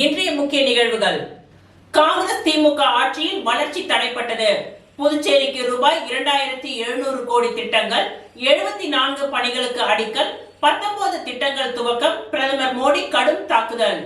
இன்றைய முக்கிய நிகழ்வுகள். காங்கிரஸ் திமுக ஆட்சியில் வளர்ச்சி தடைப்பட்டது. புதுச்சேரிக்கு ரூபாய் 2700 கோடி திட்டங்கள், 74 பணிகளுக்கு அடிக்கல், 19 திட்டங்கள் துவக்கம். பிரதமர் மோடி கடும் தாக்குதல்.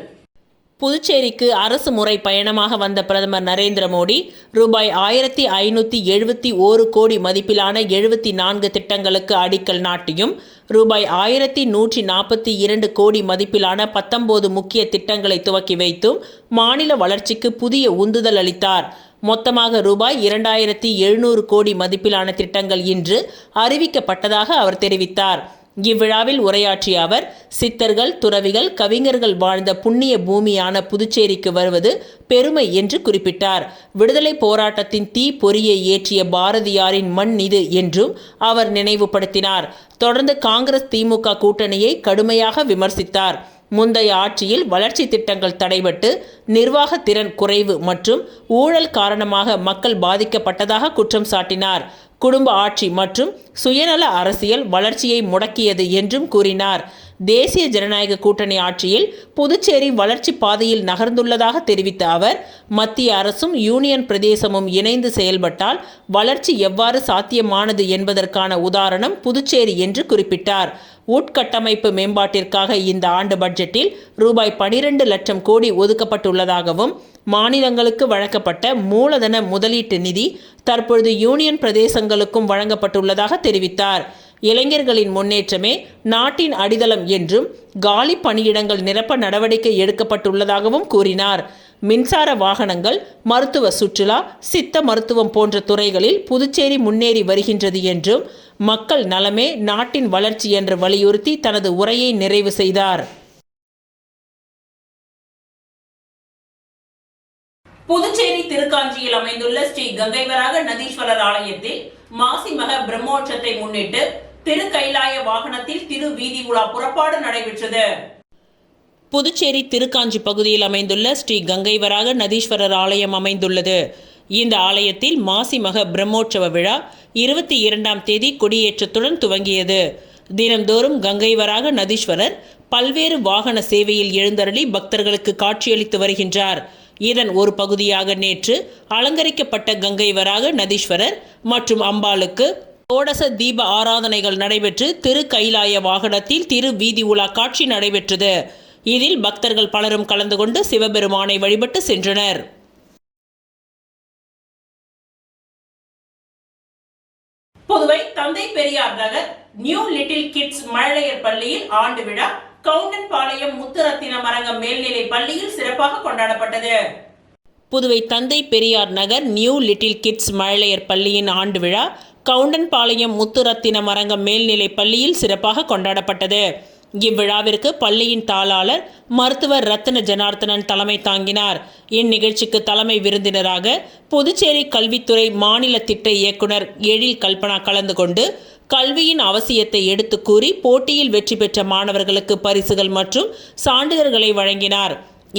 புதுச்சேரிக்கு அரசு முறை பயணமாக வந்த பிரதமர் நரேந்திர மோடி ரூபாய் 1571 கோடி மதிப்பிலான 74 திட்டங்களுக்கு அடிக்கல் நாட்டியும், ரூபாய் 1142 கோடி மதிப்பிலான 19 முக்கிய திட்டங்களை துவக்கி வைத்தும் மாநில வளர்ச்சிக்கு புதிய உந்துதல் அளித்தார். மொத்தமாக ரூபாய் 2700 கோடி மதிப்பிலான திட்டங்கள் இன்று அறிவிக்கப்பட்டதாக அவர் தெரிவித்தார். இவ்விழாவில் உரையாற்றிய அவர், சித்தர்கள், துறவிகள், கவிஞர்கள் வாழ்ந்த புண்ணிய பூமியான புதுச்சேரிக்கு வருவது பெருமை என்று குறிப்பிட்டார். விடுதலை போராட்டத்தின் தீ பொறியை ஏற்றிய பாரதியாரின் மண் இது என்றும் அவர் நினைவுபடுத்தினார். தொடர்ந்து காங்கிரஸ் திமுக கூட்டணியை கடுமையாக விமர்சித்தார். முந்தைய ஆட்சியில் வளர்ச்சி திட்டங்கள் தடைபட்டு நிர்வாக திறன் குறைவு மற்றும் ஊழல் காரணமாக மக்கள் பாதிக்கப்பட்டதாக குற்றம் சாட்டினார். குடும்ப ஆட்சி மற்றும் சுயநல அரசியல் வளர்ச்சியை முடக்கியது என்றும் கூறினார். தேசிய ஜனநாயக கூட்டணி ஆட்சியில் புதுச்சேரி வளர்ச்சி பாதையில் நகர்ந்துள்ளதாக தெரிவித்த அவர், மத்திய அரசும் யூனியன் பிரதேசமும் இணைந்து செயல்பட்டால் வளர்ச்சி எவ்வாறு சாத்தியமானது என்பதற்கான உதாரணம் புதுச்சேரி என்று குறிப்பிட்டார். உட்கட்டமைப்பு மேம்பாட்டிற்காக இந்த ஆண்டு பட்ஜெட்டில் ரூபாய் 12 லட்சம் கோடி ஒதுக்கப்பட்டுள்ளதாகவும், மாநிலங்களுக்கு வழங்கப்பட்ட மூலதன முதலீட்டு நிதி தற்பொழுது யூனியன் பிரதேசங்களுக்கும் வழங்கப்பட்டுள்ளதாக தெரிவித்தார். இளைஞர்களின் முன்னேற்றமே நாட்டின் அடித்தளம் என்றும், காலி பணியிடங்கள் நிரப்ப நடவடிக்கை எடுக்கப்பட்டுள்ளதாகவும் கூறினார். மின்சார வாகனங்கள், மருத்துவ சுற்றுலா, சித்த மருத்துவம் போன்ற துறைகளில் புதுச்சேரி முன்னேறி வருகின்றது என்றும், மக்கள் நலமே நாட்டின் வளர்ச்சி என்று வலியுறுத்தி தனது உரையை நிறைவு செய்தார். புதுச்சேரி திருக்காஞ்சியில் அமைந்துள்ள ஸ்ரீ கங்கைவராக நதீஸ்வரர் ஆலயத்தில் மாசி மக பிரம்மோற்சவத்தை முன்னிட்டு திருக்கைலாய வாகனத்தில் திரு வீதி உலா புறப்பாடு நடைபெற்றது. புதுச்சேரி திருக்காஞ்சி பகுதியில் அமைந்துள்ள ஸ்ரீ கங்கைவராக நதீஸ்வரர் ஆலயம் அமைந்துள்ளது. இந்த ஆலயத்தில் மாசி மக பிரம்மோற்சவ விழா 22ஆம் தேதி கொடியேற்றத்துடன் துவங்கியது. தினந்தோறும் கங்கைவராக நதீஸ்வரர் பல்வேறு வாகன சேவையில் எழுந்தருளி பக்தர்களுக்கு காட்சியளித்து வருகின்றார். இதன் ஒரு பகுதியாக நேற்று அலங்கரிக்கப்பட்ட கங்கைவராக நதீஸ்வரர் மற்றும் அம்பாளுக்கு கோடச தீப ஆராதனைகள் நடைபெற்று திரு கைலாய வாகனத்தில் திரு வீதி உலா காட்சி நடைபெற்றது. இதில் பக்தர்கள் பலரும் கலந்து கொண்டு சிவபெருமானை வழிபட்டு சென்றனர். புதுவை தந்தை Periyar Nagar new little kids மழலையர் பள்ளியில் ஆண்டு விழா கவுண்டன்பாளையம் முத்துரத்தினம் அரங்கம் மேல்நிலை பள்ளியில் சிறப்பாக கொண்டாடப்பட்டது. புதுவை தந்தை Periyar Nagar new little kids மழலையர் பள்ளியின் ஆண்டு விழா கவுண்டன்பாளையம் முத்துரத்தினம் அரங்கம் மேல்நிலை பள்ளியில் சிறப்பாக கொண்டாடப்பட்டது. இவ்விழாவிற்கு பள்ளியின் தாளாளர் மருத்துவர் ரத்தின ஜனார்த்தனன் தலைமை தாங்கினார். இந்நிகழ்ச்சிக்கு தலைமை விருந்தினராக புதுச்சேரி கல்வித்துறை மாநில திட்ட இயக்குனர் எழில் கல்பனா கலந்து கொண்டு கல்வியின் அவசியத்தை எடுத்து கூறி போட்டியில் வெற்றி பெற்ற மாணவர்களுக்கு பரிசுகள் மற்றும் சான்றிதழ்களை வழங்கினார்.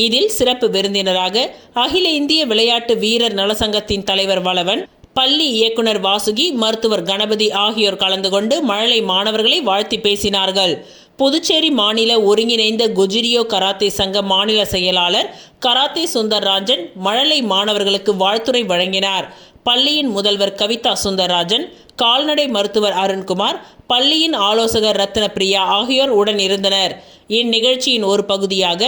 இதில் சிறப்பு விருந்தினராக அகில இந்திய விளையாட்டு வீரர் நலசங்கத்தின் தலைவர் வளவன், பள்ளி இயக்குனர் வாசுகி, மருத்துவர் கணபதி ஆகியோர் கலந்து கொண்டு மழலை மாணவர்களை வாழ்த்தி பேசினார்கள். புதுச்சேரி மாநில ஒருங்கிணைந்த குஜிரியோ கராத்தே சங்க மாநில செயலாளர் கராத்தே சுந்தர்ராஜன் மழலை மாணவர்களுக்கு வாழ்த்துரை வழங்கினார். பள்ளியின் முதல்வர் கவிதா சுந்தர்ராஜன், கால்நடை மருத்துவர் அருண்குமார், பள்ளியின் ஆலோசகர் ரத்ன பிரியா ஆகியோர் உடன் இருந்தனர். இந்நிகழ்ச்சியின் ஒரு பகுதியாக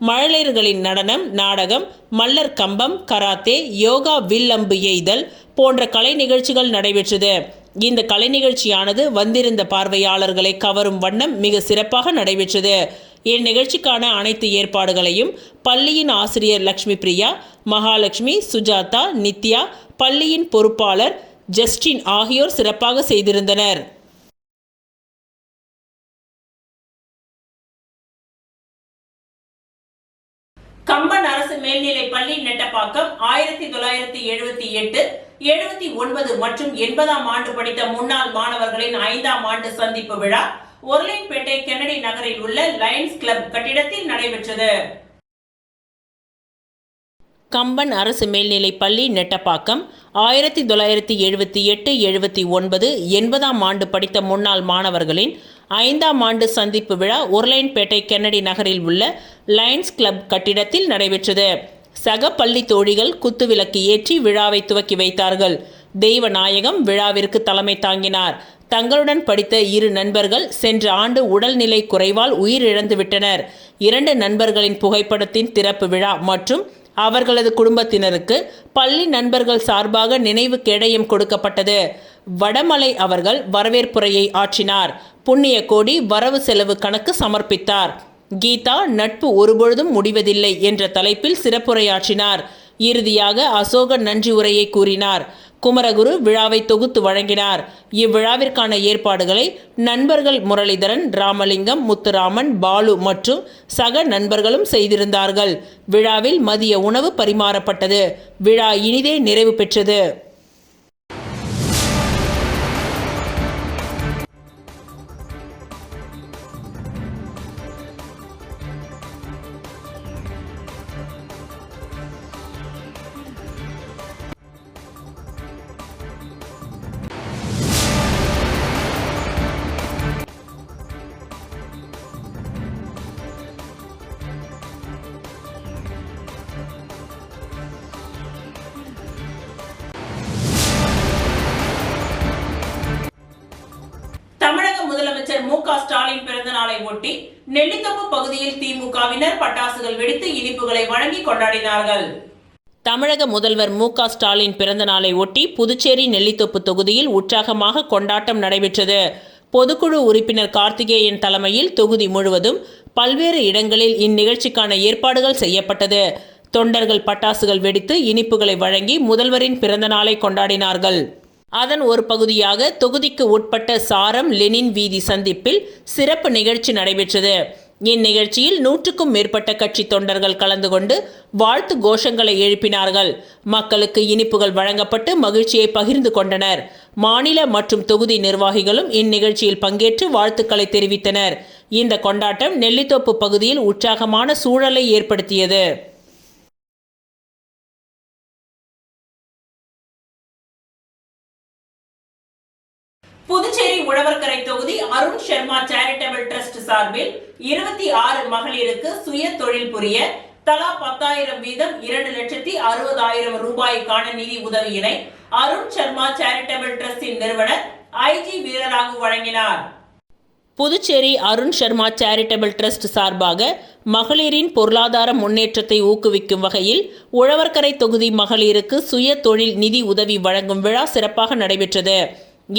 மழலையர்களின் நடனம், நாடகம், மல்லர் கம்பம், கராத்தே, யோகா, வில் அம்பு எய்தல் போன்ற கலை நிகழ்ச்சிகள் நடைபெற்றது. இந்த கலை நிகழ்ச்சியானது வந்திருந்த பார்வையாளர்களை கவரும் வண்ணம் மிக சிறப்பாக நடைபெற்றது. இந்நிகழ்ச்சிக்கான அனைத்து ஏற்பாடுகளையும் பள்ளியின் ஆசிரியர் லட்சுமி பிரியா, மகாலட்சுமி, சுஜாதா, நித்யா, பள்ளியின் பொறுப்பாளர் ஜஸ்டின் ஆகியோர் சிறப்பாக செய்திருந்தனர். கம்பன் அரசு மேல்நிலை பள்ளி நெட்டப்பாக்கம் 1978, 79 மற்றும் 80ஆம் ஆண்டு படித்த முன்னாள் மாணவர்களின் 5ஆம் ஆண்டு சந்திப்பு விழா ஒர்லின்பேட்டை கென்னடி நகரில் உள்ள லயன்ஸ் கிளப் கட்டிடத்தில் நடைபெற்றது. கம்பன் அரசு மேல்நிலை பள்ளி நெட்டப்பாக்கம் 1978, 79, 80ஆம் ஆண்டு படித்த முன்னாள் மாணவர்களின் 5ஆம் ஆண்டு சந்திப்பு விழா உருளையன்பேட்டை கென்னடி நகரில் உள்ள லயன்ஸ் கிளப் கட்டிடத்தில் நடைபெற்றது. சக பள்ளி தோழிகள் குத்துவிளக்கு ஏற்றி விழாவை துவக்கி வைத்தார்கள். தெய்வநாயகம் விழாவிற்கு தலைமை தாங்கினார். தங்களுடன் படித்த 2 நண்பர்கள் சென்ற ஆண்டு உடல்நிலை குறைவால் உயிரிழந்து விட்டனர். 2 நண்பர்களின் புகைப்படத்தின் திறப்பு விழா மற்றும் அவர்களது குடும்பத்தினருக்கு பள்ளி நண்பர்கள் சார்பாக நினைவு கேடயம் கொடுக்கப்பட்டது. வடமலை அவர்கள் வரவேற்புரையை ஆற்றினார். புண்ணிய கோடி வரவு செலவு கணக்கு சமர்ப்பித்தார். கீதா நட்பு ஒருபொழுதும் முடிவதில்லை என்ற தலைப்பில் சிறப்புரையாற்றினார். இறுதியாக அசோகன் நன்றி உரையை கூறினார். குமரகுரு விழாவை தொகுத்து வழங்கினார். இவ்விழாவிற்கான ஏற்பாடுகளை நண்பர்கள் முரளிதரன், ராமலிங்கம், முத்துராமன், பாலு மற்றும் சக நண்பர்களும் செய்திருந்தார்கள். விழாவில் மதிய உணவு பரிமாறப்பட்டது. விழா இனிதே நிறைவு பெற்றது. முதலமைச்சர் மு.க. ஸ்டாலின் பிறந்த நாளை ஒட்டி நெல்லித்தோப்பு பகுதியில் திமுகவினர் பட்டாசுகள் வெடித்து இனிப்புகளை வழங்கி கொண்டாடினார்கள். தமிழக முதல்வர் மு.க. ஸ்டாலின் பிறந்த நாளை ஒட்டி புதுச்சேரி நெல்லித்தோப்பு தொகுதியில் உற்சாகமாக கொண்டாட்டம் நடைபெற்றது. பொதுக்குழு உறுப்பினர் கார்த்திகேயன் தலைமையில் தொகுதி முழுவதும் பல்வேறு இடங்களில் இந்நிகழ்ச்சிக்கான ஏற்பாடுகள் செய்யப்பட்டது. தொண்டர்கள் பட்டாசுகள் வெடித்து இனிப்புகளை வழங்கி முதல்வரின் பிறந்த நாளை கொண்டாடினார்கள். அதன் ஒரு பகுதியாக தொகுதிக்கு உட்பட்ட சாரம் லெனின் வீதி சந்திப்பில் சிறப்பு நிகழ்ச்சி நடைபெற்றது. இந்நிகழ்ச்சியில் 100க்கும் மேற்பட்ட கட்சி தொண்டர்கள் கலந்து கொண்டு வாழ்த்து கோஷங்களை எழுப்பினார்கள். மக்களுக்கு இனிப்புகள் வழங்கப்பட்டு மகிழ்ச்சியை பகிர்ந்து கொண்டனர். மாநில மற்றும் தொகுதி நிர்வாகிகளும் இந்நிகழ்ச்சியில் பங்கேற்று வாழ்த்துக்களை தெரிவித்தனர். இந்த கொண்டாட்டம் நெல்லித்தோப்பு பகுதியில் உற்சாகமான சூழலை ஏற்படுத்தியது. புதுச்சேரி உழவர்கரை தொகுதி அருண் சர்மா சேரிட்டபிள் டிரஸ்ட் சார்பில் 26 மகளிருக்கு சுய தொழில் புரிய தலா 10,000 வீதம் 2,60,000 ரூபாய்க்கான நிதி உதவியினை அருண் சர்மா சேரிட்டபிள் டிரஸ்டின் நிறுவனர் ஐஜி வீரராகு வழங்கினார். புதுச்சேரி அருண் சர்மா சேரிட்டபிள் டிரஸ்ட் சார்பாக மகளிரின் பொருளாதார முன்னேற்றத்தை ஊக்குவிக்கும் வகையில் உழவர்கரை தொகுதி மகளிருக்கு சுய தொழில் நிதி உதவி வழங்கும் விழா சிறப்பாக நடைபெற்றது.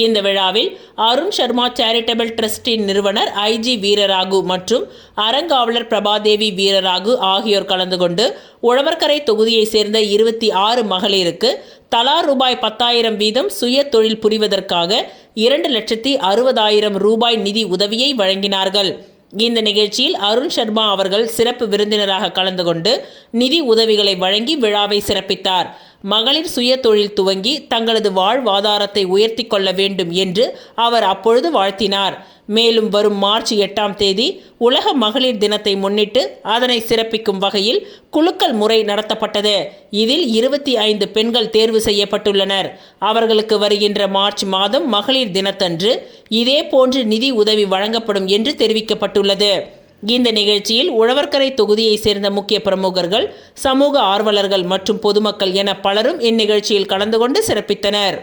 இந்த விழாவில் அருண் சர்மா சேரிட்டபிள் டிரஸ்டின் நிறுவனர் ஐஜி வீரராகு மற்றும் அறங்காவலர் பிரபாதேவி வீரராகு ஆகியோர் கலந்து கொண்டு உழவர்கரை தொகுதியை சேர்ந்த 26 மகளிருக்கு தலா ரூபாய் 10,000 வீதம் சுய தொழில் புரிவதற்காக 2,60,000 ரூபாய் நிதி உதவியை வழங்கினார்கள். இந்த நிகழ்ச்சியில் அருண் சர்மா அவர்கள் சிறப்பு விருந்தினராக கலந்து கொண்டு நிதி உதவிகளை வழங்கி விழாவை சிறப்பித்தார். மகளிர் சுய தொழில் துவங்கி தங்களது வாழ்வாதாரத்தை உயர்த்தி கொள்ள வேண்டும் என்று அவர் அப்பொழுது வாழ்த்தினார். மேலும் வரும் மார்ச் 8ஆம் தேதி உலக மகளிர் தினத்தை முன்னிட்டு அதனை சிறப்பிக்கும் வகையில் குலுக்கல் முறை நடத்தப்பட்டது. இதில் 25 பெண்கள் தேர்வு செய்யப்பட்டுள்ளனர். அவர்களுக்கு வருகின்ற மார்ச் மாதம் மகளிர் தினத்தன்று இதே போன்று நிதி உதவி வழங்கப்படும் என்று தெரிவிக்கப்பட்டுள்ளது. இந்த நிகழ்ச்சியில் உழவர்கரை தொகுதியை சேர்ந்த முக்கிய பிரமுகர்கள், சமூக ஆர்வலர்கள் மற்றும் பொதுமக்கள் என பலரும் இந்நிகழ்ச்சியில் கலந்து கொண்டு சிறப்பித்தனர்.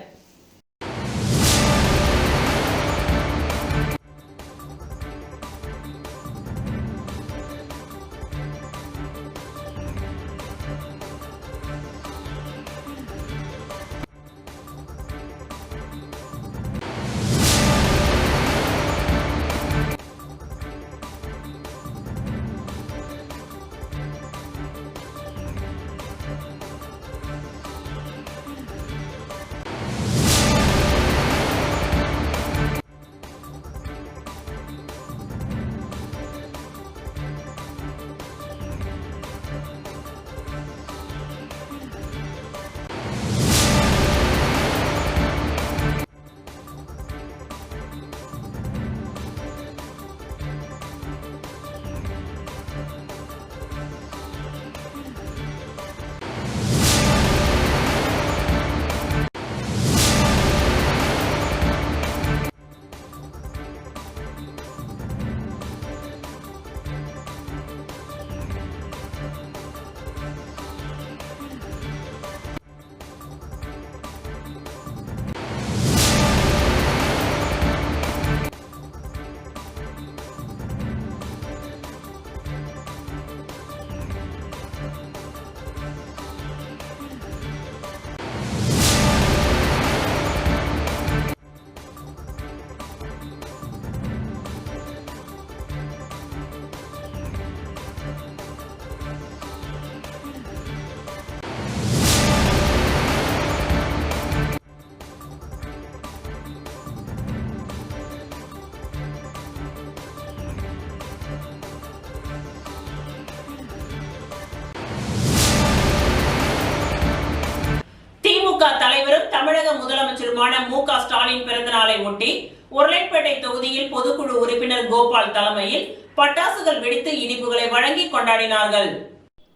முதலமைச்சருமான மு.க. ஸ்டாலின் பிறந்த நாளை ஒட்டி உருளைப்பேட்டை தொகுதியில் பொதுக்குழு உறுப்பினர் கோபால் தலைமையில் பட்டாசுகள் வெடித்து இனிப்புகளை வழங்கி கொண்டாடினார்கள்.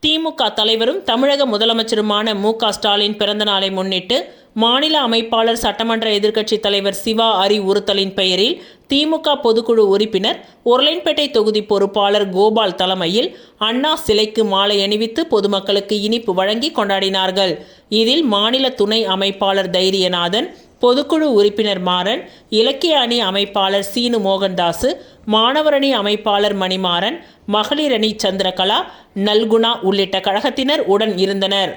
திமுக தலைவரும் தமிழக முதலமைச்சருமான மு.க. ஸ்டாலின் பிறந்த நாளை முன்னிட்டு மாநில அமைப்பாளர் சட்டமன்ற எதிர்க்கட்சித் தலைவர் சிவா அறிவுறுத்தலின் பெயரில் திமுக பொதுக்குழு உறுப்பினர் உருளைப்பேட்டை தொகுதி பொறுப்பாளர் கோபால் தலைமையில் அண்ணா சிலைக்கு மாலை அணிவித்து பொதுமக்களுக்கு இனிப்பு வழங்கி கொண்டாடினார்கள். இதில் மாநில துணை அமைப்பாளர் தைரியநாதன், பொதுக்குழு உறுப்பினர் மாறன், இலக்கிய அணி அமைப்பாளர் சீனு மோகன்தாசு, மாணவர் அணி அமைப்பாளர் மணிமாறன், மகளிர் அணி சந்திரகலா, நல்குணா உள்ளிட்ட கழகத்தினர் உடன் இருந்தனர்.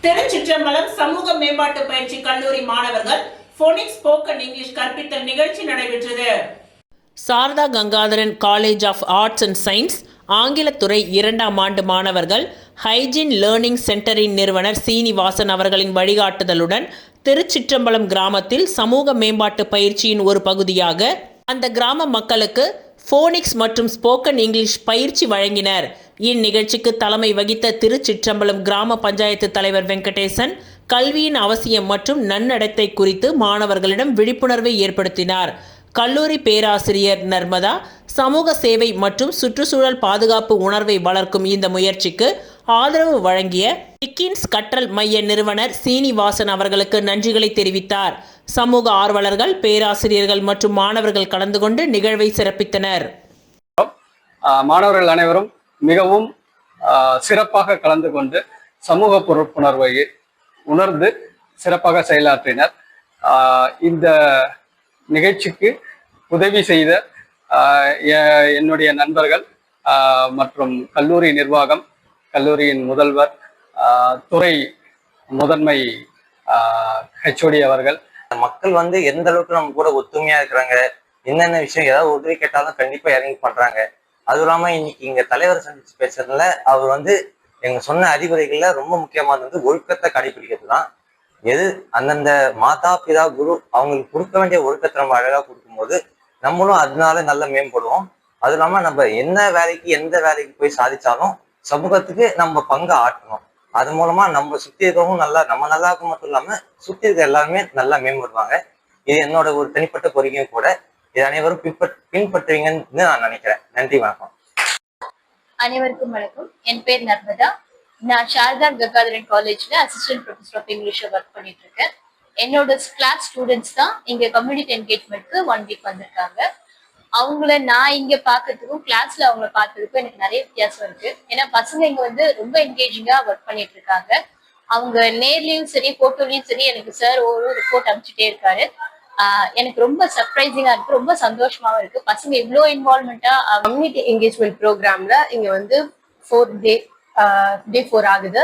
திருச்சிற்றம்பலம் சமூக மேம்பாட்டு பயிற்சி கல்லூரி மாணவர்கள் போனிக்ஸ் ஸ்போக்கன் இங்கிலீஷ் கற்பித்தல் நிகழ்ச்சி நடைபெற்றது. Sarada Gangadharan college of arts and science ஆங்கிலத்துறை 2ஆம் ஆண்டு மாணவர்கள் ஹைஜீன் லேர்னிங் சென்டரின் நிறுவனர் சீனிவாசன் அவர்களின் வழிகாட்டுதலுடன் திருச்சிற்றம்பலம் கிராமத்தில் சமூக மேம்பாட்டு பயிற்சியின் ஒரு பகுதியாக அந்த கிராம மக்களுக்கு போனிக்ஸ் மற்றும் ஸ்போக்கன் இங்கிலீஷ் பயிற்சி வழங்கினர். இந்நிகழ்ச்சிக்கு தலைமை வகித்த திருச்சிற்றம்பலம் கிராம பஞ்சாயத்து தலைவர் வெங்கடேசன் கல்வியின் அவசியம் மற்றும் நன்னடத்தை குறித்து மாணவர்களிடம் விழிப்புணர்வை ஏற்படுத்தினார். கல்லூரி பேராசிரியர் நர்மதா சமூக சேவை மற்றும் சுற்றுச்சூழல் பாதுகாப்பு உணர்வை வளர்க்கும் இந்த முயற்சிக்கு ஆதரவு வழங்கிய டிக்கின்ஸ் கற்றல் மைய நிறுவனர் சீனிவாசன் அவர்களுக்கு நன்றிகளை தெரிவித்தார். சமூக ஆர்வலர்கள், பேராசிரியர்கள் மற்றும் மாணவர்கள் கலந்து கொண்டு நிகழ்வை சிறப்பித்தனர். மாணவர்கள் அனைவரும் மிகவும் சிறப்பாக கலந்து கொண்டு சமூக பொறுப்புணர்வை உணர்ந்து சிறப்பாக செயலாற்றினர். இந்த நிகழ்ச்சிக்கு உதவி செய்த என்னுடைய நண்பர்கள் மற்றும் கல்லூரி நிர்வாகம், கல்லூரியின் முதல்வர், துறை முதன்மை ஹெச்ஓடி அவர்கள், மக்கள் எந்த அளவுக்கு நம்ம கூட ஒத்துமையா இருக்கிறாங்க, என்னென்ன விஷயம் ஏதாவது உதவி கேட்டாலும் கண்டிப்பா இறங்கி பண்றாங்க. அதுவும் இல்லாம இன்னைக்கு இங்க தலைவர் சந்திச்சு பேசுறதுல அவர் எங்க சொன்ன அறிவுரைகள்ல ரொம்ப முக்கியமானது ஒழுக்கத்தை கடைபிடிக்கிறது தான். எது அந்தந்த மாதா பிதா குரு அவங்களுக்கு கொடுக்க வேண்டிய ஒழுக்கத்தை நம்ம அழகா கொடுக்கும்போது நம்மளும் அதனால நல்லா மேம்படுவோம். அது இல்லாம நம்ம எந்த வேலைக்கு போய் சாதிச்சாலும் சமூகத்துக்கு நம்ம பங்கு ஆற்றணும். அது மூலமா நம்ம சுத்தி இருக்கவும் நம்ம நல்லா இருக்க மட்டும் இல்லாம சுத்தி இருக்க எல்லாருமே நல்லா மேம்படுவாங்க. இது என்னோட ஒரு தனிப்பட்ட கோரிக்கையும் கூட. இது அனைவரும் பின்பற்றுவீங்கன்னு நான் நினைக்கிறேன். நன்றி, வணக்கம். அனைவருக்கும் வணக்கம். என் பேர் நர்மதா. நான் சாரதா கங்காதரன் காலேஜ்ல அசிஸ்டன்ட் ப்ரொஃபஸர் ஆஃப் இங்கிலீஷ்ல ஒர்க் பண்ணிட்டு இருக்கேன். என்னோட கிளாஸ் ஸ்டூடெண்ட்ஸ் தான் இங்க கம்யூனிட்டி என்கேஜ்மெண்ட்க்கு 1 வீக் வந்திருக்காங்க. அவங்கள நான் இங்க பாக்குறதுக்கும் கிளாஸ்ல அவங்கள பார்த்ததுக்கும் எனக்கு நிறைய வித்தியாசம் இருக்கு. ஏன்னா பசங்க இங்க ரொம்ப என்கேஜிங்கா ஒர்க் பண்ணிட்டு இருக்காங்க. அவங்க நேர்லயும் சரி போட்டோலயும் சரி எனக்கு சார் ஒரு ரிப்போர்ட் அனுப்பிச்சுட்டே இருக்காரு. எனக்கு ரொம்ப சர்ப்ரைசிங்கா இருக்கு, ரொம்ப சந்தோஷமாவும் இருக்கு. பசங்க இவ்வளோ இன்வால்வ்மெண்டா கம்யூனிட்டி என்கேஜ்மெண்ட் ப்ரோக்ராம்ல இங்க 4 4 ஆகுது.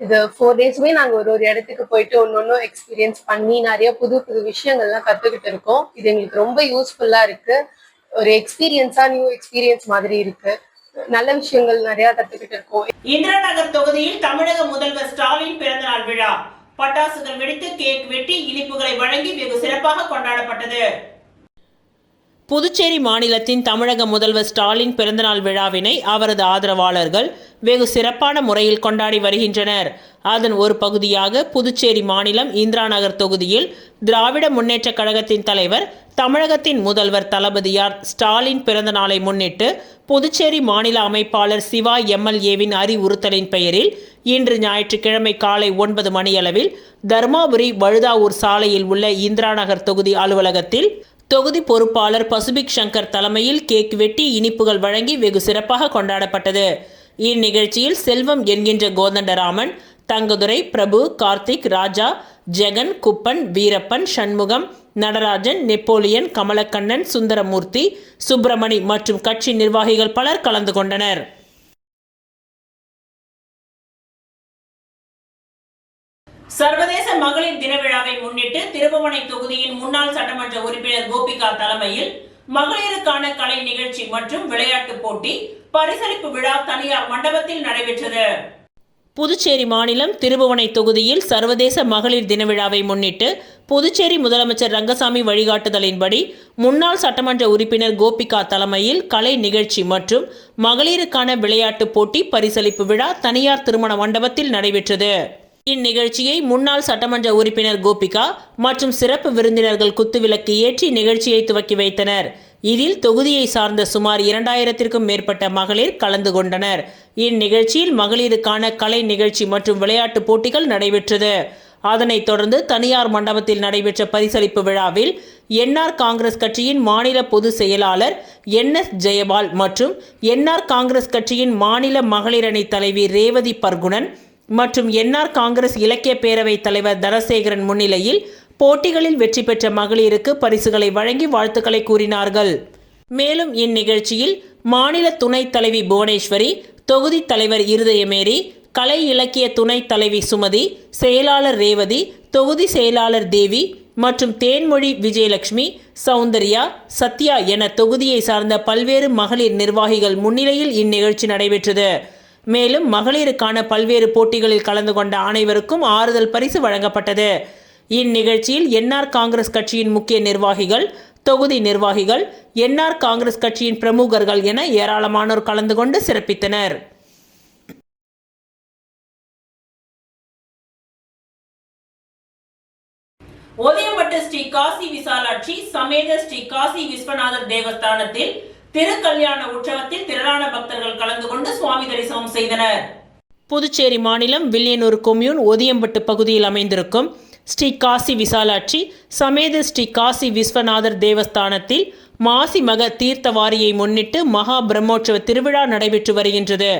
இது 4 டேஸுமே நாங்க ஒரு இடத்துக்கு போயிட்டு ஒன்னொன்னும் எக்ஸ்பீரியன்ஸ் பண்ணி நிறைய புது விஷயங்கள்லாம் கத்துக்கிட்டு இருக்கோம். இது எங்களுக்கு ரொம்ப யூஸ்ஃபுல்லா இருக்கு. ஒரு நியூ எக்ஸ்பீரியன்ஸ் மாதிரி இருக்கு. நல்ல விஷயங்கள் நிறைய கத்துக்கிட்டு இருக்கோம். இந்திரா நகர் தொகுதியில் தமிழக முதல்வர் ஸ்டாலின் பிறந்தநாள் விழா பட்டாசுகள் வெடித்து கேக் வெட்டி இனிப்புகளை வழங்கி வெகு சிறப்பாக கொண்டாடப்பட்டது. புதுச்சேரி மாநிலத்தின் தமிழக முதல்வர் ஸ்டாலின் பிறந்தநாள் விழாவினை அவரது ஆதரவாளர்கள் வெகு சிறப்பான முறையில் கொண்டாடி வருகின்றனர். அதன் ஒரு பகுதியாக புதுச்சேரி மாநிலம் இந்திரா நகர் தொகுதியில் திராவிட முன்னேற்ற கழகத்தின் தலைவர், தமிழகத்தின் முதல்வர் தளபதியார் ஸ்டாலின் பிறந்த நாளை முன்னிட்டு புதுச்சேரி மாநில அமைப்பாளர் சிவா எம்எல்ஏவின் அறிவுறுத்தலின் பெயரில் இன்று ஞாயிற்றுக்கிழமை காலை 9 மணியளவில் தர்மாபுரி வழுதாவூர் சாலையில் உள்ள இந்திரா நகர் தொகுதி அலுவலகத்தில் தொகுதி பொறுப்பாளர் பசுபிக் சங்கர் தலைமையில் கேக் வெட்டி இனிப்புகள் வழங்கி வெகு சிறப்பாக கொண்டாடப்பட்டது. இந்நிகழ்ச்சியில் செல்வம் என்கின்ற கோதண்டராமன், தங்கதுரை, பிரபு, கார்த்திக், ராஜா, ஜெகன், குப்பன், வீரப்பன், சண்முகம், நடராஜன், நெப்போலியன், கமலக்கண்ணன், சுந்தரமூர்த்தி, சுப்பிரமணி மற்றும் கட்சி நிர்வாகிகள் பலர் கலந்து கொண்டனர். சர்வதேச மகளிர் தின விழாவை முன்னிட்டு திருபுவனை தொகுதியின் முன்னாள் சட்டமன்ற உறுப்பினர் கோபிகா தலைமையில் மகளிருக்கான கலை நிகழ்ச்சி மற்றும் விளையாட்டு போட்டி பரிசளிப்பு விழா தனியார் மண்டபத்தில் நடைபெற்றது. புதுச்சேரி மாநிலம் திருபுவனை தொகுதியில் சர்வதேச மகளிர் தின விழாவை முன்னிட்டு புதுச்சேரி முதலமைச்சர் ரங்கசாமி வழிகாட்டுதலின்படி முன்னாள் சட்டமன்ற உறுப்பினர் கோபிகா தலைமையில் கலை நிகழ்ச்சி மற்றும் மகளிருக்கான விளையாட்டுப் போட்டி பரிசளிப்பு விழா தனியார் திருமண மண்டபத்தில் நடைபெற்றது. இந்நிகழ்ச்சியை முன்னாள் சட்டமன்ற உறுப்பினர் கோபிகா மற்றும் சிறப்பு விருந்தினர்கள் குத்துவிளக்கு ஏற்றி நிகழ்ச்சியை துவக்கி வைத்தனர். இதில் தொகுதியை சார்ந்த சுமார் 2000க்கும் மேற்பட்ட மகளிர் கலந்து கொண்டனர். இந்நிகழ்ச்சியில் மகளிருக்கான கலை நிகழ்ச்சி மற்றும் விளையாட்டுப் போட்டிகள் நடைபெற்றது. அதனைத் தொடர்ந்து தனியார் மண்டபத்தில் நடைபெற்ற பரிசளிப்பு விழாவில் என்ஆர் காங்கிரஸ் கட்சியின் மாநில பொதுச் செயலாளர் NS ஜெயபால் மற்றும் என்ஆர் காங்கிரஸ் கட்சியின் மாநில மகளிர் அணி தலைவி ரேவதி பர்குணன் மற்றும் என்ஆர் காங்கிரஸ் இலக்கிய பேரவை தலைவர் தனசேகரன் முன்னிலையில் போட்டிகளில் வெற்றி பெற்ற மகளிருக்கு பரிசுகளை வழங்கி வாழ்த்துக்களை கூறினார்கள். மேலும் இந்நிகழ்ச்சியில் மாநில துணைத் தலைவி புவனேஸ்வரி, தொகுதி தலைவர் இருதயமேரி, கலை இலக்கிய துணைத் தலைவி சுமதி, செயலாளர் ரேவதி, தொகுதி செயலாளர் தேவி மற்றும் தேன்மொழி விஜயலட்சுமி, சௌந்தர்யா, சத்யா என தொகுதியை சார்ந்த பல்வேறு மகளிர் நிர்வாகிகள் முன்னிலையில் இந்நிகழ்ச்சி நடைபெற்றது. மேலும் மகளிருக்கான பல்வேறு போட்டிகளில் கலந்து கொண்ட அனைவருக்கும் ஆறுதல் பரிசு வழங்கப்பட்டது. இந்நிகழ்ச்சியில் என்ஆர் காங்கிரஸ் கட்சியின் முக்கிய நிர்வாகிகள், தொகுதி நிர்வாகிகள், என்ஆர் காங்கிரஸ் கட்சியின் பிரமுகர்கள் என ஏராளமானோர் கலந்து கொண்டு சிறப்பித்தனர். ஒதியம்பட்டு ஸ்ரீ காசி விசாலாட்சி சமேத ஸ்ரீ காசி விஸ்வநாதர் தேவஸ்தானத்தில் திருக்கல்யாண உற்சவத்தில் திரளான பக்தர்கள் கலந்து கொண்டு சுவாமி தரிசனம் செய்தனர். புதுச்சேரி மாநிலம் வில்லியனூர் கொம்யூன் ஒதியம்பட்டு பகுதியில் அமைந்திருக்கும் ஸ்ரீ காசி விசாலாட்சி சமேத ஸ்ரீ காசி விஸ்வநாதர் தேவஸ்தானத்தில் மாசி மக தீர்த்தவாரியை முன்னிட்டு மகா பிரம்மோற்சவ திருவிழா நடைபெற்று வருகின்றது.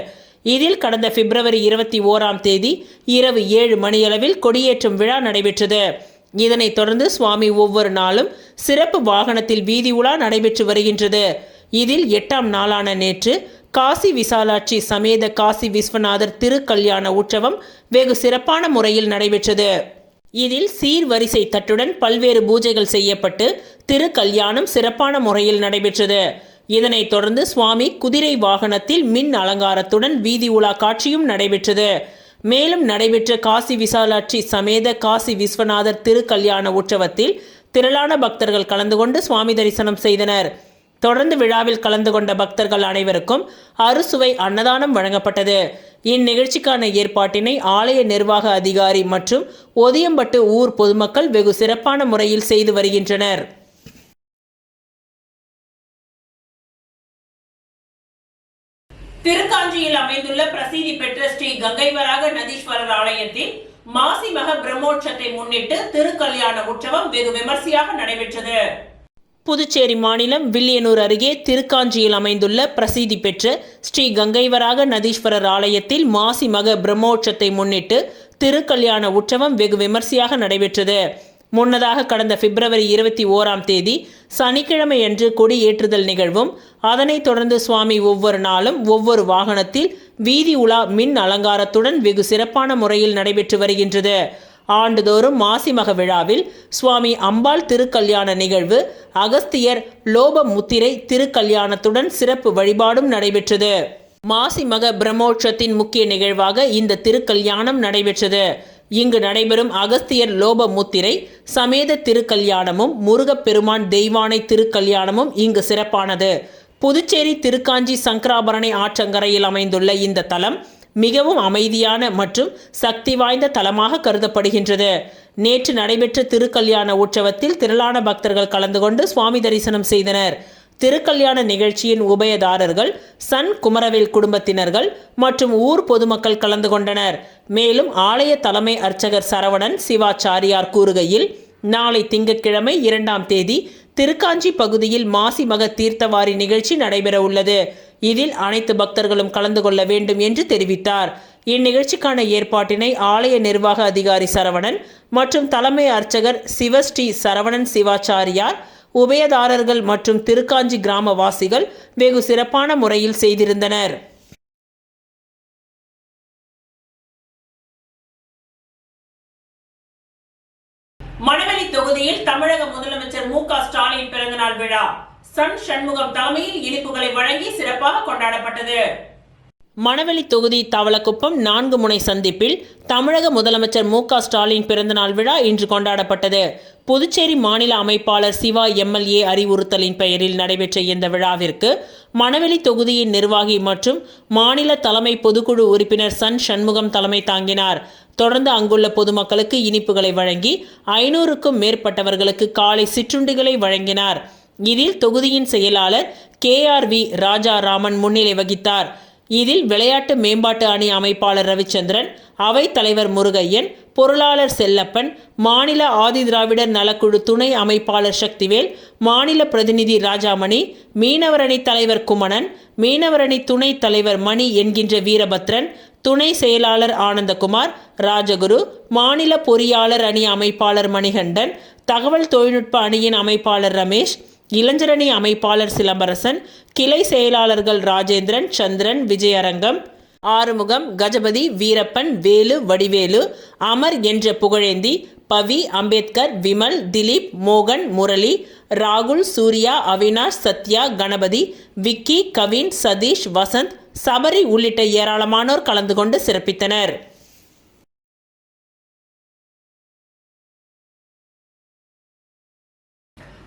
இதில் கடந்த பிப்ரவரி 21ஆம் தேதி இரவு 7 மணியளவில் கொடியேற்றும் விழா நடைபெற்றது. இதனைத் தொடர்ந்து சுவாமி ஒவ்வொரு நாளும் சிறப்பு வாகனத்தில் வீதி உலா நடைபெற்று வருகின்றது. இதில் 8ஆம் நாளான நேற்று காசி விசாலாட்சி சமேத காசி விஸ்வநாதர் திருக்கல்யாண உற்சவம் வெகு சிறப்பான முறையில் நடைபெற்றது. இதில் சீர்வரிசை தட்டுடன் பல்வேறு பூஜைகள் செய்யப்பட்டு திருக்கல்யாணம் சிறப்பான முறையில் நடைபெற்றது. இதனைத் தொடர்ந்து சுவாமி குதிரை வாகனத்தில் மின் அலங்காரத்துடன் வீதி உலா காட்சியும் நடைபெற்றது. மேலும் நடைபெற்ற காசி விசாலாட்சி சமேத காசி விஸ்வநாதர் திருக்கல்யாண உற்சவத்தில் திரளான பக்தர்கள் கலந்து கொண்டு சுவாமி தரிசனம் செய்தனர். தொடர்ந்து விழாவில் கலந்து கொண்ட பக்தர்கள் அனைவருக்கும் அறுசுவை அன்னதானம் வழங்கப்பட்டது. இந்நிகழ்ச்சிக்கான ஏற்பாட்டினை ஆலய நிர்வாக அதிகாரி மற்றும் ஒதியம்பட்டு ஊர் பொதுமக்கள் வெகு சிறப்பான முறையில் செய்து வருகின்றனர். திருக்காஞ்சியில் அமைந்துள்ள பிரசித்தி பெற்ற ஸ்ரீ கங்கைவராக நதீஸ்வரர் ஆலயத்தில் மாசி மக பிரம்மோற்சவத்தை முன்னிட்டு திருக்கல்யாண உற்சவம் வெகு விமர்சையாக நடைபெற்றது. புதுச்சேரி மாநிலம் வில்லியனூர் அருகே திருக்காஞ்சியில் அமைந்துள்ள பிரசித்தி பெற்ற ஸ்ரீ கங்கைவராக நதீஸ்வரர் ஆலயத்தில் மாசி மக பிரம்மோற்சவத்தை முன்னிட்டு திருக்கல்யாண உற்சவம் வெகு விமர்சையாக நடைபெற்றது. முன்னதாக கடந்த பிப்ரவரி 21ஆம் தேதி சனிக்கிழமை அன்று கொடி ஏற்றுதல் நிகழ்வும், அதனைத் தொடர்ந்து சுவாமி ஒவ்வொரு நாளும் ஒவ்வொரு வாகனத்தில் வீதி உலா மின் அலங்காரத்துடன் வெகு சிறப்பான முறையில் நடைபெற்று வருகின்றது. ஆண்டுதோறும் மாசி மக விழாவில் சுவாமி அம்பாள் திருக்கல்யாண நிகழ்வு, அகஸ்தியர் லோப முத்திரை திருக்கல்யாணத்துடன் சிறப்பு வழிபாடும் நடைபெற்றது. மாசி மக பிரம்மோற்சவத்தின் முக்கிய நிகழ்வாக இந்த திருக்கல்யாணம் நடைபெற்றது. இங்கு நடைபெறும் அகஸ்தியர் லோப முத்திரை சமேத திருக்கல்யாணமும் முருகப்பெருமான் தெய்வானை திருக்கல்யாணமும் இங்கு சிறப்பானது. புதுச்சேரி திருக்காஞ்சி சங்கராபரணை ஆற்றங்கரையில் அமைந்துள்ள இந்த தலம் மிகவும் அமைதியான மற்றும் சக்தி வாய்ந்த தலமாக கருதப்படுகின்றது. நேற்று நடைபெற்ற திருக்கல்யாண உற்சவத்தில் திரளான பக்தர்கள் கலந்து கொண்டு சுவாமி தரிசனம் செய்தனர். திருக்கல்யாண நிகழ்ச்சியின் உபயதாரர்கள், சன் குமரவேல் குடும்பத்தினர்கள் மற்றும் ஊர் பொதுமக்கள் கலந்து கொண்டனர். மேலும் ஆலய தலைமை அர்ச்சகர் சரவணன் சிவாச்சாரியார் கூறுகையில், நாளை திங்கட்கிழமை 2ஆம் தேதி திருக்காஞ்சி பகுதியில் மாசி மக தீர்த்தவாரி நிகழ்ச்சி நடைபெற உள்ளது. இதில் அனைத்து பக்தர்களும் கலந்து கொள்ள வேண்டும் என்று தெரிவித்தார். இந்நிகழ்ச்சிக்கான ஏற்பாட்டினை ஆலய நிர்வாக அதிகாரி சரவணன் மற்றும் தலைமை அர்ச்சகர் சிவஸ்ரீ சரவணன் சிவாச்சாரியார், உபயதாரர்கள் மற்றும் திருக்காஞ்சி கிராமவாசிகள் வெகு சிறப்பான முறையில் செய்திருந்தனர். மணவெளி தொகுதியில் தமிழக முதலமைச்சர் மு.க. ஸ்டாலின் பிறந்தநாள் விழா சன் சண்முகம் தலைமையில் இனிப்புகளை வழங்கி சிறப்பாக கொண்டாடப்பட்டது. மணவெளி தொகுதி தவளக்குப்பம் 4 முனை சந்திப்பில் தமிழக முதலமைச்சர் மு.க. ஸ்டாலின் பிறந்தநாள் விழா இன்று கொண்டாடப்பட்டது. புதுச்சேரி மாநில அமைப்பாளர் சிவா எம்எல்ஏ அறிவுறுத்தலின் பெயரில் நடைபெற்ற இந்த விழாவிற்கு மணவெளி தொகுதியின் நிர்வாகி மற்றும் மாநில தலைமை பொதுக்குழு உறுப்பினர் சன் சண்முகம் தலைமை தாங்கினார். தொடர்ந்து அங்குள்ள பொதுமக்களுக்கு இனிப்புகளை வழங்கி 500க்கும் மேற்பட்டவர்களுக்கு காலை சிற்றுண்டிகளை வழங்கினார். இதில் தொகுதியின் செயலாளர் KRV ராஜாராமன் முன்னிலை வகித்தார். இதில் விளையாட்டு மேம்பாட்டு அணி அமைப்பாளர் ரவிச்சந்திரன், அவைத் தலைவர் முருகையன், பொருளாளர் செல்லப்பன், மாநில ஆதிதிராவிடர் நலக்குழு துணை அமைப்பாளர் சக்திவேல், மாநில பிரதிநிதி ராஜாமணி, மீனவர் அணி தலைவர் குமணன், மீனவர் அணி துணை தலைவர் மணி என்கின்ற வீரபத்ரன், துணை செயலாளர் ஆனந்தகுமார், ராஜகுரு, மாநில பொறியாளர் அணி அமைப்பாளர் மணிகண்டன், தகவல் தொழில்நுட்ப அணியின் அமைப்பாளர் ரமேஷ், இளைஞரணி அமைப்பாளர் சிலம்பரசன், கிளை செயலாளர்கள் ராஜேந்திரன், சந்திரன், விஜயரங்கம், ஆறுமுகம், கஜபதி, வீரப்பன், வேலு, வடிவேலு, அமர் என்ற புகழேந்தி, பவி, அம்பேத்கர், விமல், திலீப், மோகன், முரளி, ராகுல், சூர்யா, அவினாஷ், சத்யா, கணபதி, விக்கி, கவின், சதீஷ், வசந்த், சபரி உள்ளிட்ட ஏராளமானோர் கலந்து கொண்டு சிறப்பித்தனர்.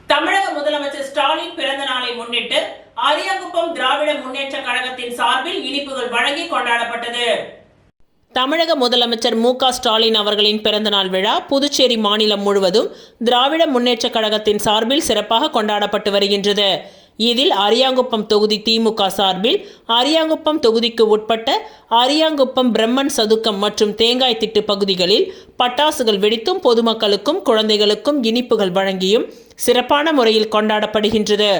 தமிழக முதலமைச்சர் ஸ்டாலின் பிறந்த நாளை முன்னிட்டு அரியாங்குப்பம் திராவிட முன்னேற்ற கழகத்தின் சார்பில் இனிப்புகள் வழங்கி கொண்டாடப்பட்டது. தமிழக முதலமைச்சர் மு.க. ஸ்டாலின் அவர்களின் பிறந்தநாள் விழா புதுச்சேரி மாநிலம் முழுவதும் திராவிட முன்னேற்ற கழகத்தின் சார்பில் சிறப்பாக கொண்டாடப்பட்டு வருகின்றது. இதில் அரியாங்குப்பம் தொகுதி திமுக சார்பில் அரியாங்குப்பம் தொகுதிக்கு உட்பட்ட அரியாங்குப்பம் பிரம்மன் சதுக்கம் மற்றும் தேங்காய் திட்டு பகுதிகளில் பட்டாசுகள் வெடித்தும் பொதுமக்களுக்கும் குழந்தைகளுக்கும் இனிப்புகள் வழங்கியும் சிறப்பான முறையில் கொண்டாடப்படுகின்றது.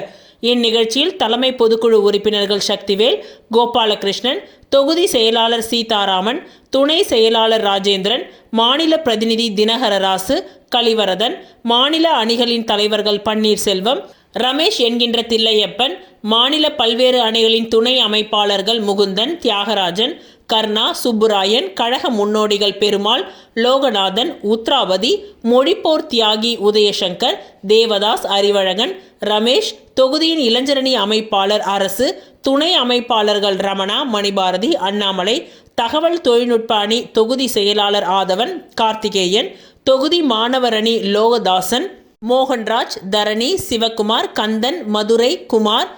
இந்நிகழ்ச்சியில் தலைமை பொதுக்குழு உறுப்பினர்கள் சக்திவேல், கோபாலகிருஷ்ணன், தொகுதி செயலாளர் சீதாராமன், துணை செயலாளர் ராஜேந்திரன், மாநில பிரதிநிதி தினகரராசு, கலிவரதன், மாநில அணிகளின் தலைவர்கள் பன்னீர்செல்வம், ரமேஷ் என்கின்ற தில்லையப்பன், மாநில பல்வேறு அணிகளின் துணை அமைப்பாளர்கள் முகுந்தன், தியாகராஜன், கர்ணா, சுப்புராயன், கழக முன்னோடிகள் பெருமாள், லோகநாதன், உத்ராவதி, மொழிப்போர் தியாகி உதயசங்கர், தேவதாஸ், அறிவழகன், ரமேஷ், தொகுதியின் இளைஞரணி அமைப்பாளர் அரசு, துணை அமைப்பாளர்கள் ரமணா, மணிபாரதி, அண்ணாமலை, தகவல் தொழில்நுட்ப அணி தொகுதி செயலாளர் ஆதவன், கார்த்திகேயன், தொகுதி மாணவர் அணி லோகதாசன், மோகன்ராஜ், தரணி, சிவகுமார், கந்தன், மதுரை, குமார்,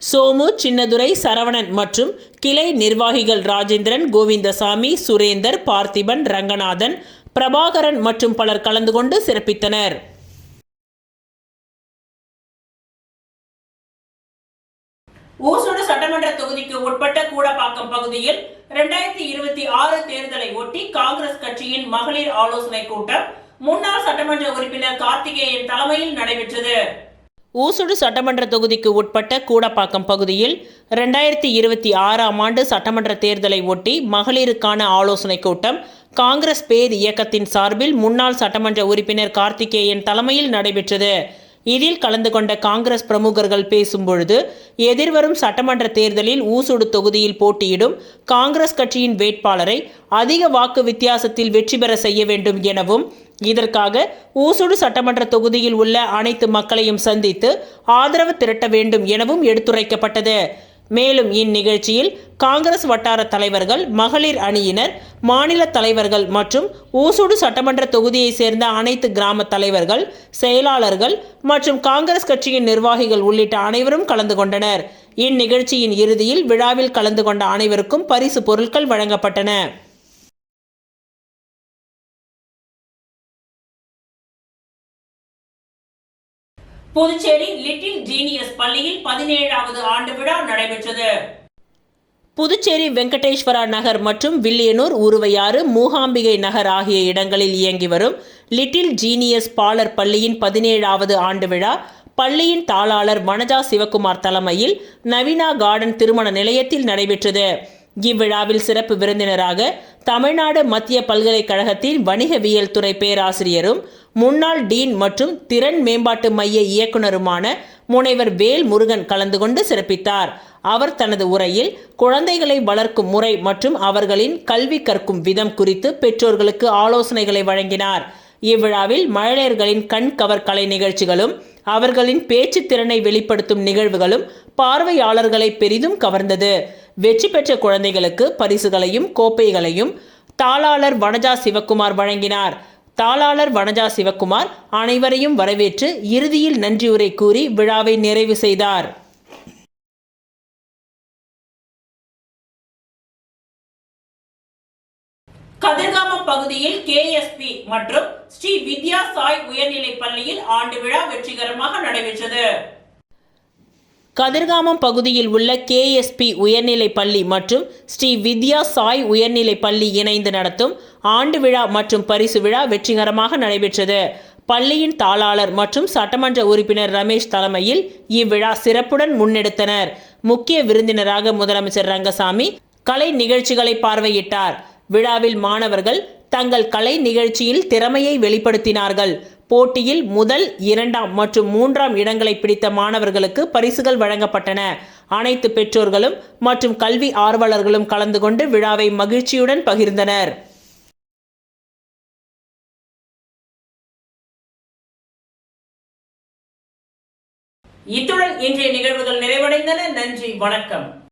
சோமு, சின்னதுரை, சரவணன் மற்றும் கிளை நிர்வாகிகள் ராஜேந்திரன், கோவிந்தசாமி, சுரேந்தர், பார்த்திபன், ரங்கநாதன், பிரபாகரன் மற்றும் பலர் கலந்து கொண்டு சிறப்பித்தனர். ஊசுடு சட்டமன்ற தொகுதிக்கு உட்பட்ட கூடப்பாக்கம் பகுதியில் 2026 தேர்தலை ஒட்டி காங்கிரஸ் கட்சியின் மகளிர் ஆலோசனை கூட்டம் முன்னாள் சட்டமன்ற உறுப்பினர் கார்த்திகேயன் தலைமையில் நடைபெற்றது. ஊசுடு சட்டமன்ற தொகுதிக்கு உட்பட்ட கூடப்பாக்கம் பகுதியில் 2026ஆம் ஆண்டு சட்டமன்ற தேர்தலை ஒட்டி மகளிருக்கான ஆலோசனை கூட்டம் காங்கிரஸ் பேர் இயக்கத்தின் சார்பில் முன்னாள் சட்டமன்ற உறுப்பினர் கார்த்திகேயன் தலைமையில் நடைபெற்றது. இதில் கலந்து கொண்ட காங்கிரஸ் பிரமுகர்கள் பேசும்பொழுது, எதிர்வரும் சட்டமன்ற தேர்தலில் ஊசுடு தொகுதியில் போட்டியிடும் காங்கிரஸ் கட்சியின் வேட்பாளரை அதிக வாக்கு வித்தியாசத்தில் வெற்றி பெற செய்ய வேண்டும் எனவும், இதற்காக ஊசுடு சட்டமன்ற தொகுதியில் உள்ள அனைத்து மக்களையும் சந்தித்து ஆதரவு திரட்ட வேண்டும் எனவும் எடுத்துரைக்கப்பட்டது. மேலும் இந்நிகழ்ச்சியில் காங்கிரஸ் வட்டார தலைவர்கள், மகளிர் அணியினர், மாநில தலைவர்கள் மற்றும் ஊசுடு சட்டமன்ற தொகுதியை சேர்ந்த அனைத்து கிராம தலைவர்கள், செயலாளர்கள் மற்றும் காங்கிரஸ் கட்சியின் நிர்வாகிகள் உள்ளிட்ட அனைவரும் கலந்து கொண்டனர். இந்நிகழ்ச்சியின் இறுதியில் விழாவில் கலந்து கொண்ட அனைவருக்கும் பரிசு பொருட்கள் வழங்கப்பட்டன. புதுச்சேரி லிட்டில் ஜீனியஸ் பள்ளியில் 17வது ஆண்டு விழா நடைபெற்றது. புதுச்சேரி வெங்கடேஸ்வரா நகர் மற்றும் வில்லியனூர், உருவையாறு, மூகாம்பிகை நகர் ஆகிய இடங்களில் இயங்கி வரும் லிட்டில் ஜீனியஸ் பாலர் பள்ளியின் 17வது ஆண்டு விழா பள்ளியின் தாளாளர் வனஜா சிவகுமார் தலைமையில் நவீனா கார்டன் திருமண நிலையத்தில் நடைபெற்றது. இவ்விழாவில் சிறப்பு விருந்தினராக தமிழ்நாடு மத்திய பல்கலைக்கழகத்தின் வணிகவியல் துறை பேராசிரியரும் முன்னாள் டீன் மற்றும் திறன் மேம்பாட்டு மைய இயக்குனருமான முனைவர் வேல் முருகன் கலந்து கொண்டு சிறப்பித்தார். அவர் தனது உரையில் குழந்தைகளை வளர்க்கும் முறை மற்றும் அவர்களின் கல்வி கற்கும் விதம் குறித்து பெற்றோர்களுக்கு ஆலோசனைகளை வழங்கினார். இவ்விழாவில் மழலையர்களின் கண் கவர் கலை நிகழ்ச்சிகளும் அவர்களின் பேச்சு திறனை வெளிப்படுத்தும் நிகழ்வுகளும் பார்வையாளர்களை பெரிதும் கவர்ந்தது. வெற்றி பெற்ற குழந்தைகளுக்கு பரிசுகளையும் கோப்பைகளையும் தாளாளர் வனஜா சிவக்குமார் வழங்கினார். தாளாளர் வனஜா சிவக்குமார் அனைவரையும் வரவேற்று இறுதியில் நன்றியுரை கூறி விழாவை நிறைவு செய்தார். கதிர்காமம் பகுதியில் கேஎஸ்பி மற்றும் ஸ்ரீ வித்யா சாய் உயர்நிலைப் பள்ளியில் ஆண்டு விழா வெற்றிகரமாக நடைபெற்றது. கதிர்காமம் பகுதியில் உள்ள கேஎஸ்பி உயர்நிலைப் பள்ளி மற்றும் ஸ்ரீ வித்யா சாய் உயர்நிலைப் பள்ளி இணைந்து நடத்தும் ஆண்டு விழா மற்றும் பரிசு விழா வெற்றிகரமாக நடைபெற்றது. பள்ளியின் தாளாளர் மற்றும் சட்டமன்ற உறுப்பினர் ரமேஷ் தலைமையில் இவ்விழா சிறப்புடன் முன்னெடுத்தனர். முக்கிய விருந்தினராக முதலமைச்சர் ரங்கசாமி கலை நிகழ்ச்சிகளை பார்வையிட்டார். விழாவில் மாணவர்கள் தங்கள் கலை நிகழ்ச்சியில் திறமையை வெளிப்படுத்தினார்கள். போட்டியில் முதல், 2ஆம் மற்றும் 3ஆம் இடங்களை பிடித்த மாணவர்களுக்கு பரிசுகள் வழங்கப்பட்டன. அனைத்து பெற்றோர்களும் மற்றும் கல்வி ஆர்வலர்களும் கலந்து கொண்டு விழாவை மகிழ்ச்சியுடன் பகிர்ந்தனர். இத்துடன் இன்றைய நிகழ்வுகள் நிறைவடைந்தன. நன்றி, வணக்கம்.